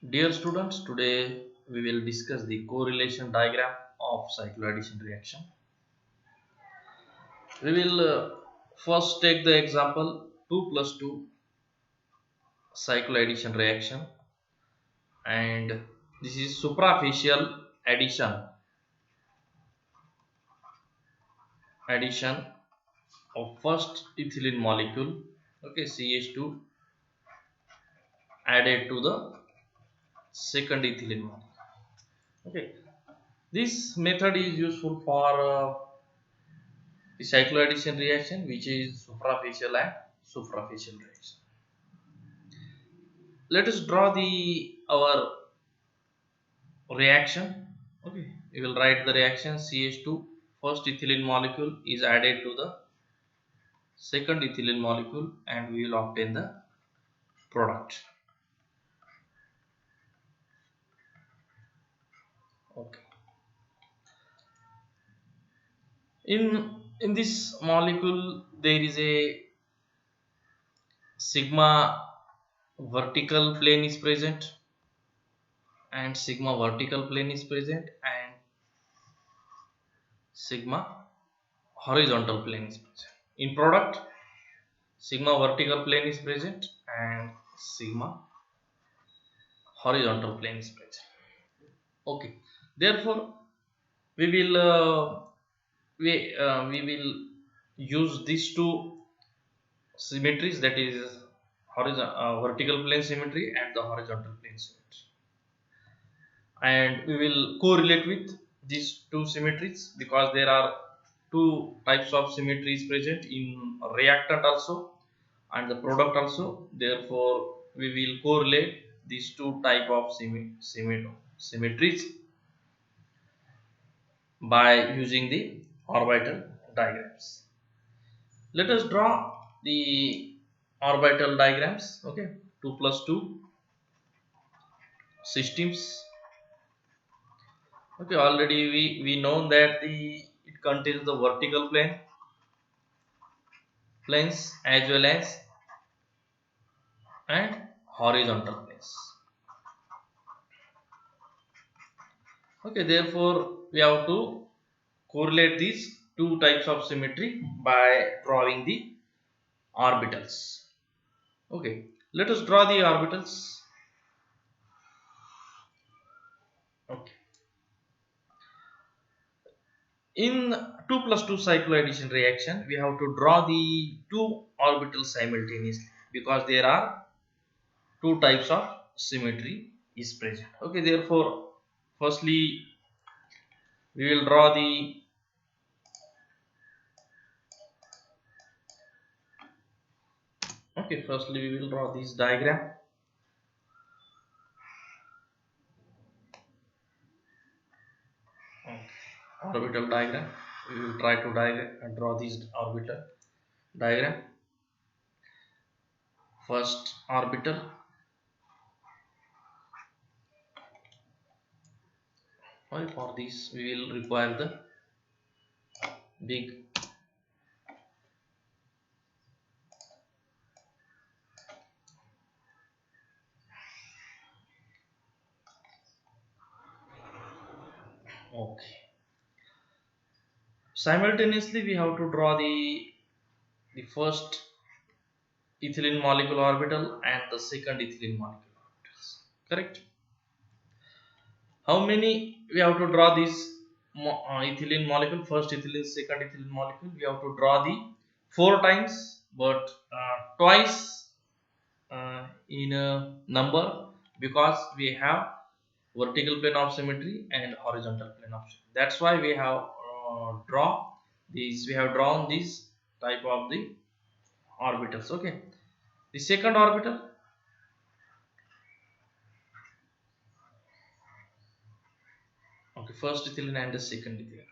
Dear students, today we will discuss the correlation diagram of cycloaddition reaction. We will first take the example 2 plus 2 cycloaddition reaction, and this is superficial addition of first ethylene molecule, okay, CH2, added to the second ethylene molecule. Okay, this method is useful for the cycloaddition reaction, which is superficial and superficial reaction. Let us draw the our reaction. Okay, we will write the reaction. CH2, first ethylene molecule is added to the second ethylene molecule, and we will obtain the product. Okay, in this molecule there is a sigma vertical plane is present, and sigma vertical plane is present, and sigma horizontal plane is present. In product, sigma vertical plane is present and sigma horizontal plane is present. Okay, therefore we will we will use these two symmetries, that is vertical plane symmetry and the horizontal plane symmetry, and we will correlate with these two symmetries because there are two types of symmetries present in reactant also and the product also. Therefore we will correlate these two type of symmetries by using the orbital diagrams. Let us draw the orbital diagrams. Okay, 2 plus 2 systems. Okay, already we know that it contains the vertical planes as well as and horizontal planes. Okay, therefore we have to correlate these two types of symmetry by drawing the orbitals. Okay, let us draw the orbitals. Okay, in 2 plus 2 cycloaddition reaction we have to draw the two orbitals simultaneously because there are two types of symmetry is present. Okay, therefore firstly we will draw the firstly we will draw this diagram. Okay, orbital diagram. We will try to draw this orbital diagram. First orbital. Well, for this we will require the big okay. Simultaneously we have to draw the first ethylene molecule orbital and the second ethylene molecule orbitals. Correct? How many we have to draw this ethylene molecule, first ethylene, second ethylene molecule? We have to draw the four times, but twice in a number because we have vertical plane of symmetry and horizontal plane of symmetry. That's why we have draw these. We have drawn this type of the orbitals. Okay, the second orbital. Okay, first ethylene and the second ethylene.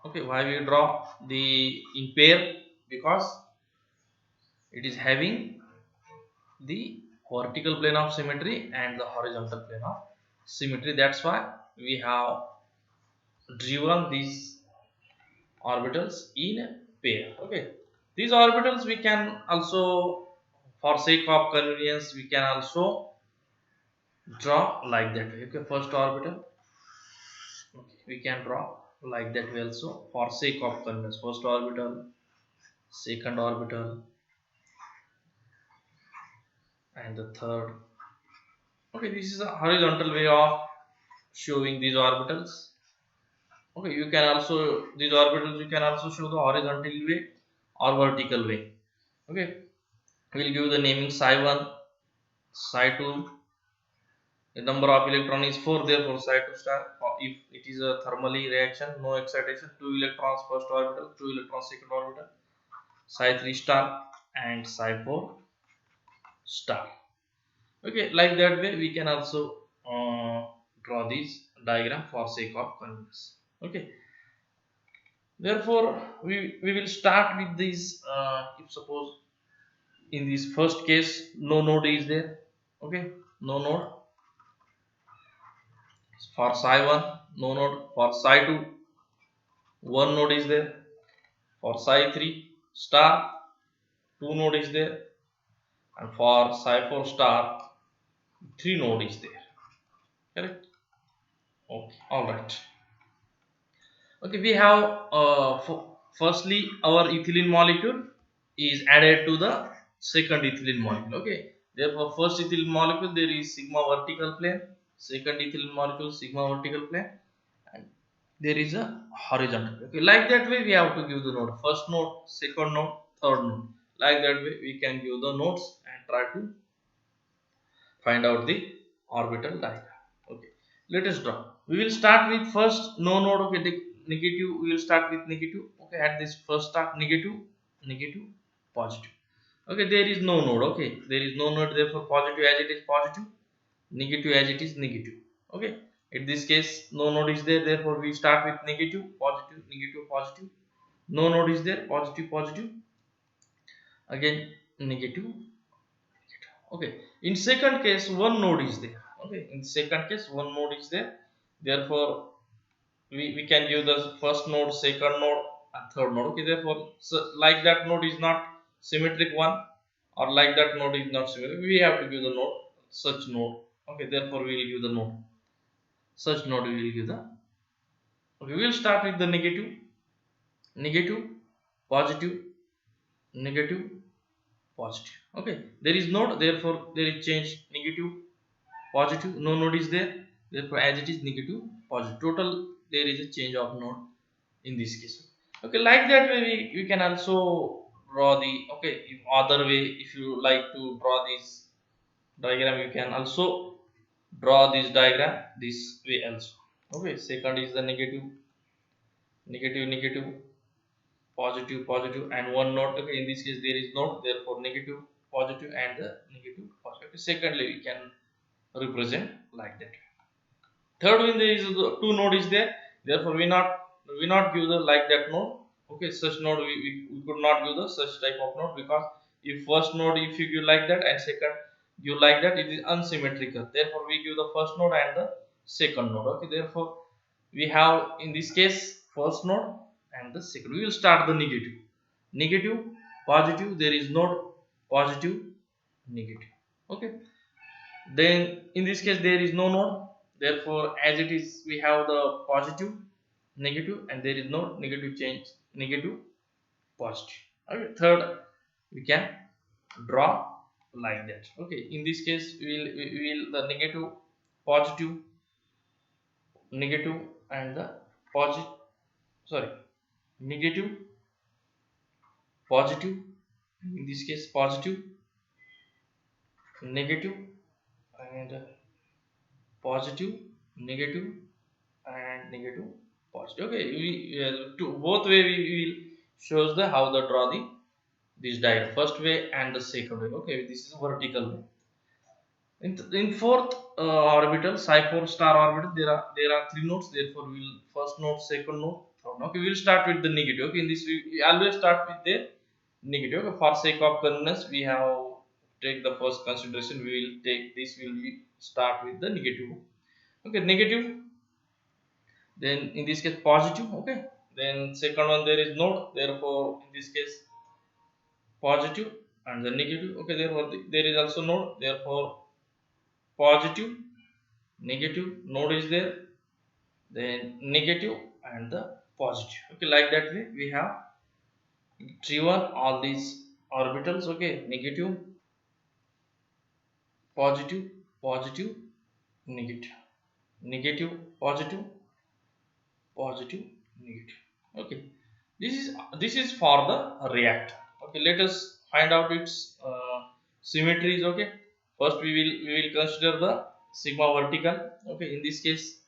Okay, why we draw the in pair? Because it is having the vertical plane of symmetry and the horizontal plane of symmetry. That's why we have driven these orbitals in a pair. Okay, these orbitals we can also, for sake of convenience, we can also draw like that way. Okay, first orbital, okay, we can draw like that way also for sake of convenience. First orbital, second orbital, and the third. Okay, this is a horizontal way of showing these orbitals. Okay, you can also, these orbitals you can also show the horizontal way or vertical way. Okay, we'll give the naming psi 1, psi 2. The number of electron is 4, therefore psi 2 star. If it is a thermally reaction, no excitation, 2 electrons first orbital, 2 electrons second orbital, psi 3 star and psi 4 star. Okay, like that way we can also draw this diagram for sake of convenience. Okay, therefore we will start with this. If suppose in this first case no node is there, okay, no node for psi 1, no node for psi 2, one node is there for psi 3 star, two node is there, and for psi 4 star, three node is there. Correct? Okay, all right. Okay, we have firstly our ethylene molecule is added to the second ethylene molecule. Okay, therefore first ethylene molecule there is sigma vertical plane, second ethylene molecule sigma vertical plane, and there is a horizontal. Okay, like that way we have to give the node, first node, second node, third node. Like that way we can give the nodes and try to find out the orbital diagram. Okay, let us draw. We will start with first no node. Okay, the negative, we will start with negative. Okay, at this first start negative, negative, positive. Okay, there is no node. Okay, there is no node, therefore positive as it is positive, negative as it is negative. Okay, in this case no node is there, therefore we start with negative, positive, negative, positive. No node is there, positive, positive, again negative. Okay, in second case one node is there. Okay, in second case one node is there, therefore we can give the first node, second node, and third node. Okay, therefore so like that node is not symmetric one, or like that node is not symmetric, we have to give the node, such node. Okay, therefore we will give the node, such node we will give the. Okay, we will start with the negative, negative, positive, negative, positive. Okay, there is node, therefore there is change, negative, positive, no node is there, therefore as it is negative, positive, total there is a change of node in this case. Okay, like that way we can also draw the. Okay, if other way, if you like to draw this diagram, you can also draw this diagram this way also. Okay, second is the negative, negative, negative, positive, positive, and one node. Okay, in this case there is node, therefore negative, positive, and the negative, positive. Okay, secondly we can represent like that. Third one, there is the two node is there, therefore we not give the like that node. Okay, such node we could not give the such type of node, because if first node if you give like that and second give like that, it is unsymmetrical, therefore we give the first node and the second node. Okay, therefore we have in this case first node and the second. We will start the negative, negative, positive, there is node, positive, negative. Okay, then in this case there is no node, therefore as it is we have the positive, negative, and there is no negative change, negative, positive. Okay, third we can draw like that. Okay, in this case we will the negative, positive, negative, and the positive, sorry, negative, positive, in this case positive, negative, and positive, negative, and negative, positive. Okay, we to both way we will shows the how the draw the this diagram, first way and the second way. Okay, this is vertical way. In fourth orbital, psi 4 star orbital, there are three nodes, therefore we will first node, second node, third node. Okay, we will start with the negative. Okay, in this we always start with the negative. Okay, for sake of convenience we have take the first consideration, we will take this, will we start with the negative. Okay, negative, then in this case positive. Okay, then second one there is node, therefore in this case positive and the negative. Okay, therefore there is also node, therefore positive negative node is there, then negative and the positive. Okay, like that way we have driven all these orbitals. Okay, negative, positive, positive, negative, negative, positive, positive, negative. Okay, this is for the reactor. Okay, let us find out its symmetries. Okay, first we will consider the sigma vertical. Okay, in this case,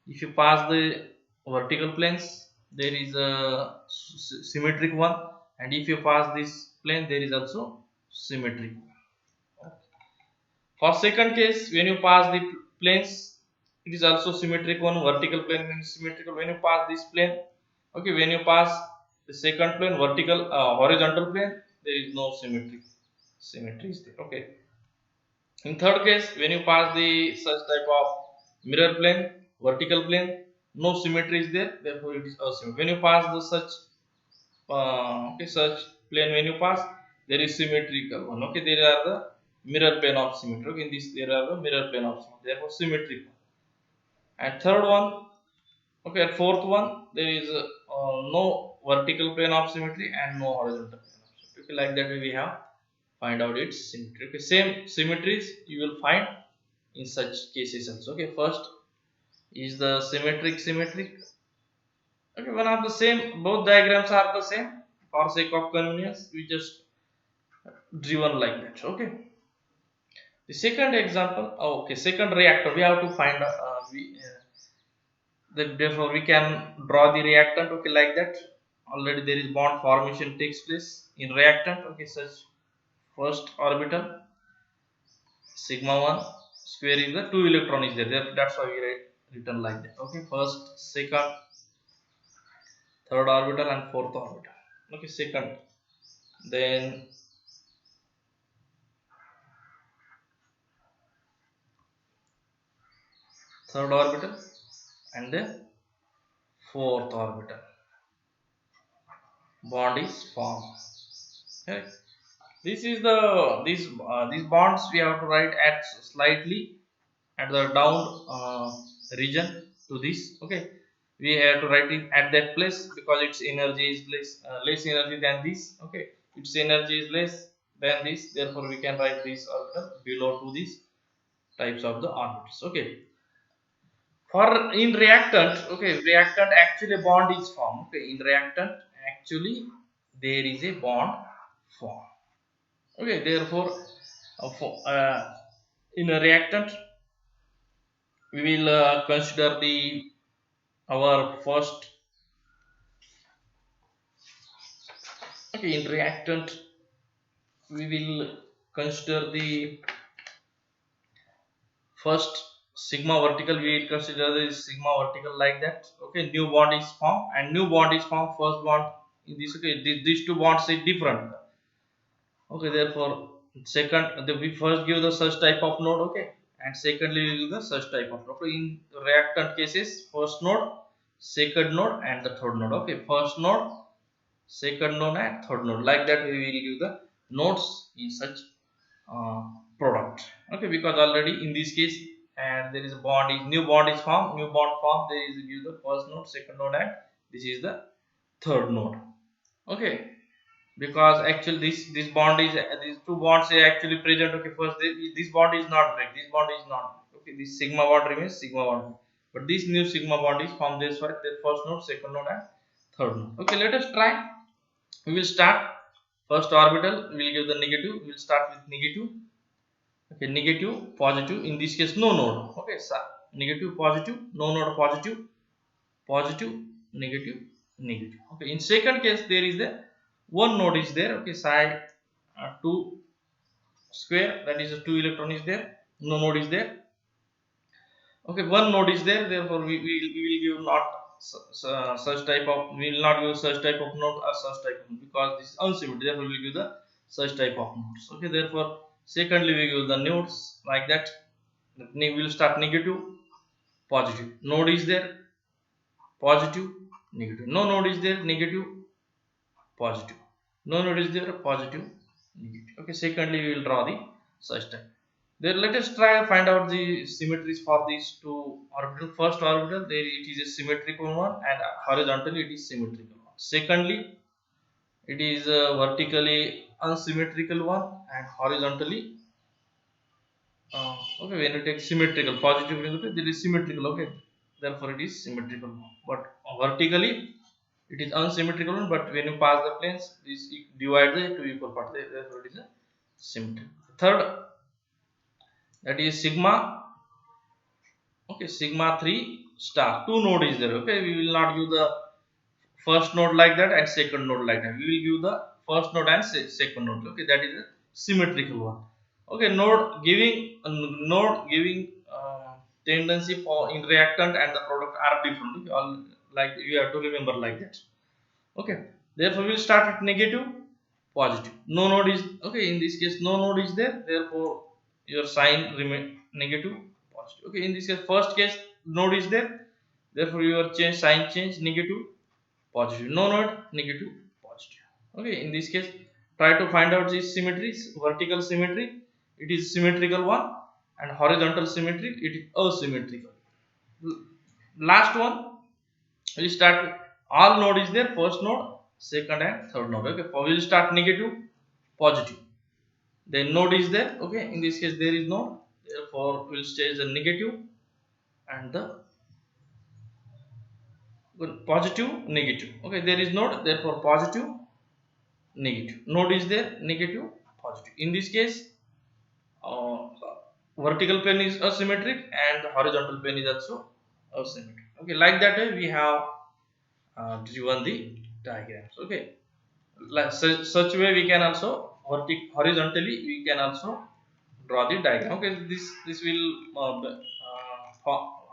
if you pass the vertical planes, there is a symmetric one, and if you pass this plane, there is also symmetric. For second case, when you pass the planes, it is also symmetric one. Vertical plane is symmetrical when you pass this plane. Okay, when you pass the second plane, vertical, horizontal plane, there is no symmetry is there. Okay. In third case, when you pass the such type of mirror plane, vertical plane, no symmetry is there. Therefore, it is asymmetric. When you pass the such plane, when you pass, there is symmetrical one. Okay, there are the mirror plane of symmetry. Okay, in this there are the mirror plane of symmetry. Therefore, symmetric. And third one, okay, and fourth one, there is no vertical plane of symmetry and no horizontal plane of symmetry. Okay, like that way we have find out its symmetry. Okay, same symmetries you will find in such cases also. Okay, first is the symmetric. Okay, one of the same, both diagrams are the same. For sake of convenience, we just driven like that. Okay, the second example, okay, second reactor we have to find therefore we can draw the reactant. Okay, like that already there is bond formation takes place in reactant. Okay, such first orbital sigma 1 square is the 2 electron is there. That's why we write written like that. Okay, first, second, third orbital and fourth orbital. Okay, second, then third orbital and then fourth orbital bond is formed. Okay, this is the these bonds we have to write at slightly at the down region to this. Okay, we have to write it at that place because its energy is less energy than this. Okay, its energy is less than this, therefore we can write this orbital below to these types of the orbitals. Okay, for in reactant, okay, reactant actually bond is formed. Okay, in reactant actually there is a bond formed. Okay, therefore in a reactant we will consider the our first. Okay, in reactant we will consider the first sigma vertical. We will consider the sigma vertical like that. Okay, new bond is formed and new bond is formed. First bond in this. Okay, these two bonds is different. Okay, therefore second we first give the such type of node. Okay, and secondly we give the such type of node. Okay, in reactant cases, first node, second node and the third node. Okay, first node, second node and third node, like that we will give the nodes in such uh, product. Okay, because already in this case and there is a bond is new bond is formed, new bond formed, there is give the first node, second node and this is the third node. Okay, because actually this bond is these two bonds are actually present. Okay, first this bond is not break, this bond is not break. Okay, this sigma bond remains sigma bond, but this new sigma bond is formed. This why the first node, second node and third node. Okay, let us try. We will start first orbital, we will give the negative, we will start with negative. Okay, negative, positive, in this case no node. Okay, so negative, positive, no node, positive, positive, negative, negative. Okay, in second case there is the one node is there. Okay, psi 2 square, that is a 2 electron is there, no node is there. Okay, one node is there, therefore we will give not such type of, we will not give such type of node or such type of node because this is unsymmetric, therefore we will give the such type of nodes. Okay, therefore secondly we give the nodes like that. We will start negative, positive, node is there, positive, negative, no node is there, negative, positive, no node is there, positive, negative. Okay, secondly we will draw the such type. There, let us try to find out the symmetries for these two orbitals. First orbital, there it is a symmetrical one, and horizontally it is symmetrical one. Secondly, it is a vertically unsymmetrical one, and horizontally, okay, when you take symmetrical, positive negative, there is symmetrical, okay, therefore it is symmetrical one. But vertically, it is unsymmetrical one, but when you pass the planes, this divide the two equal parts, therefore it is a symmetrical. Third, that is sigma. Okay, sigma 3 star, two node is there. Okay, we will not give the first node like that and second node like that. We will give the first node and second node. Okay, that is a symmetrical one. Okay, node giving tendency for in reactant and the product are different. Okay, all like you have to remember like that. Okay, therefore we will start with negative, positive. No node is okay. In this case, no node is there. Therefore, your sign remain negative, positive. Okay, in this case, first case node is there. Therefore, your change sign change negative, positive. No node, negative, positive. Okay, in this case, try to find out these symmetries. Vertical symmetry, it is symmetrical one, and horizontal symmetry, it is asymmetrical. Last one, we start with all node is there, first node, second and third node. Okay, we will start negative, positive. Then node is there. Okay, in this case there is node, therefore we will stage the negative and the positive, negative. Okay, there is node, therefore positive, negative. Node is there, negative, positive. In this case, uh, vertical plane is asymmetric and the horizontal plane is also asymmetric. Okay, like that way we have driven the diagrams. Okay, like such way we can also horizontally we can also draw the diagram. Okay, this will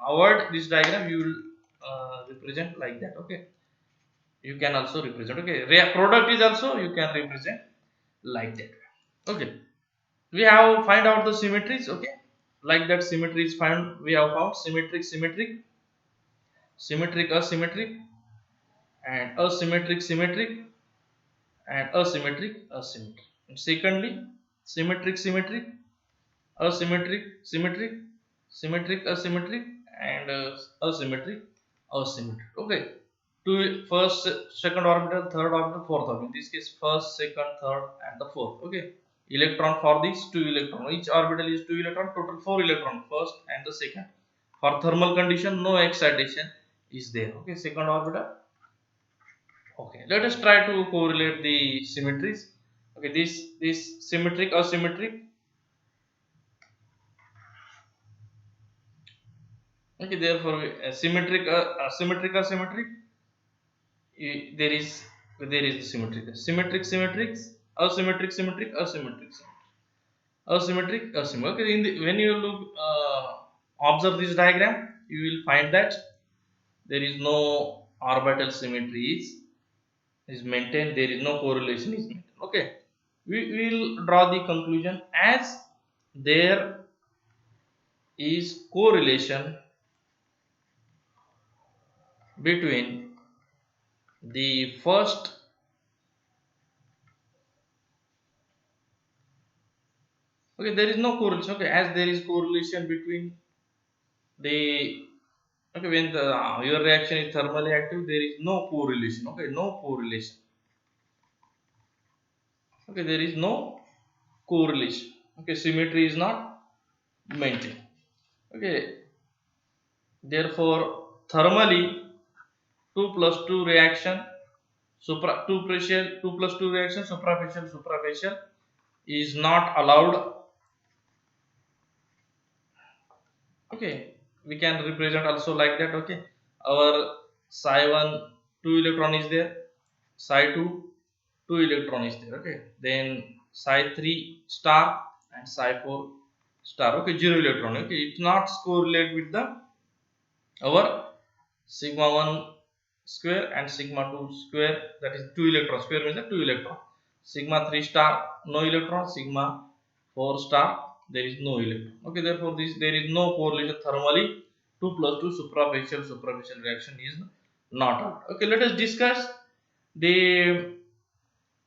avoid this diagram, you will represent like that. Okay, you can also represent. Okay, product is also you can represent like that. Okay, we have find out the symmetries. Okay, like that symmetry is found, we have found symmetric, symmetric, symmetric, asymmetric, and asymmetric, symmetric, and asymmetric, asymmetric. And secondly, symmetric, symmetric, asymmetric, symmetric, symmetric, asymmetric, and asymmetric, asymmetric. Okay, two first, second orbital, third orbital, fourth orbital. In this case, first, second, third, and the fourth. Okay, electron for these two electron. Each orbital is two electron. Total four electron. First and the second. For thermal condition, no excitation is there. Okay, second orbital. Okay, let us try to correlate the symmetries. Okay, this symmetric, asymmetric. Okay, therefore symmetric, asymmetric, asymmetric. There is the symmetric, symmetric, symmetric, asymmetric, symmetric, asymmetric, asymmetric, asymmetric. Okay, when you look observe this diagram, you will find that there is no orbital symmetry is maintained. There is no correlation is maintained. Okay, we will draw the conclusion as there is correlation between the first, okay, there is no correlation. Okay, as there is correlation between the, okay, when the your reaction is thermally active, there is no correlation. Okay, no correlation. Okay, there is no correlation. Okay, symmetry is not maintained. Okay, therefore thermally 2 plus 2 reaction, 2 plus 2 reaction, suprafacial is not allowed. Okay, we can represent also like that. Okay, our psi 1 2 electron is there, psi 2 2 electron is there. Okay, then psi 3 star and psi 4 star. Okay, 0 electron. Okay, it's not correlate with the our sigma 1 square and sigma 2 square, that is 2 electron. Square means the 2 electron. Sigma 3 star no electron, sigma 4 star there is no electron. Okay, therefore there is no correlation thermally. 2 plus 2 suprafacial reaction is not out. Okay, let us discuss the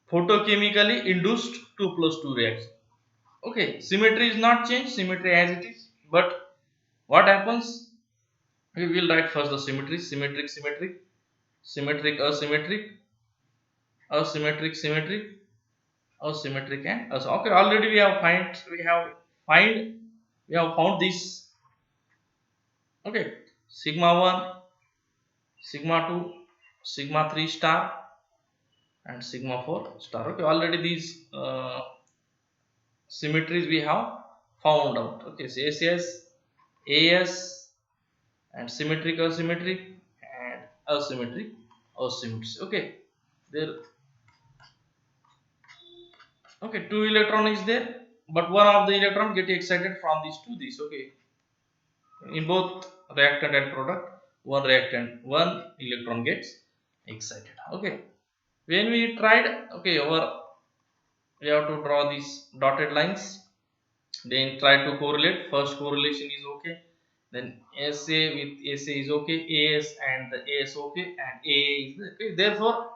photochemically induced 2 plus 2 reaction. Okay, symmetry is not changed, symmetry as it is. But what happens? We will write first the symmetry, symmetric, symmetric, symmetric, asymmetric, asymmetric, symmetric, asymmetric, and okay. Already we have found this. Okay, sigma 1, sigma 2, sigma 3 star, and sigma 4 star. Okay, already these symmetries we have found out. Okay, so SS, AS, and symmetric, asymmetric, and asymmetric, asymmetry. Okay, there. Okay, two electron is there, but one of the electron get excited from these to this. Okay, in both reactant and product, one electron gets excited. Okay, when we tried, okay, we have to draw these dotted lines, then try to correlate. First correlation is okay, then SA with SA is okay, AS and the AS okay, and AA is okay. Therefore,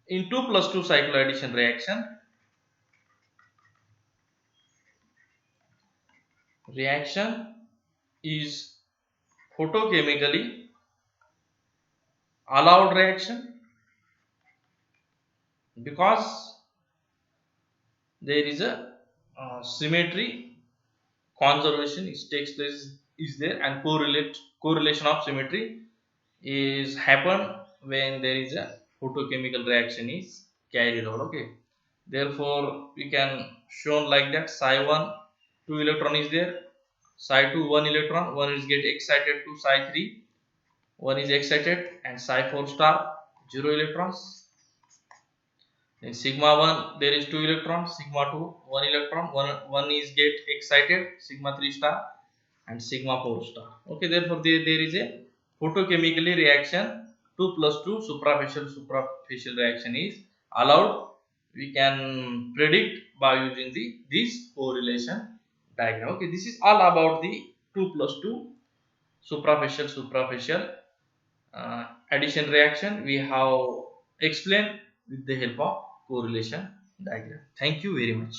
in 2 plus 2 cycloaddition reaction is photochemically allowed reaction because there is a symmetry conservation is takes place is there, and correlation of symmetry is happen when there is a photochemical reaction is carried out. Okay, therefore we can shown like that. Psi 1 2 electron is there, psi 2 1 electron, one is get excited to psi 3, one is excited, and psi 4 star 0 electrons. In sigma 1 there is 2 electrons, sigma 2 1 electron, one is get excited, sigma 3 star, and sigma 4 star. Okay, therefore there is a photochemically reaction 2 plus 2 superficial reaction is allowed. We can predict by using this correlation diagram. Okay, this is all about the 2 plus 2 superficial addition reaction we have explained with the help of correlation diagram. Thank you very much.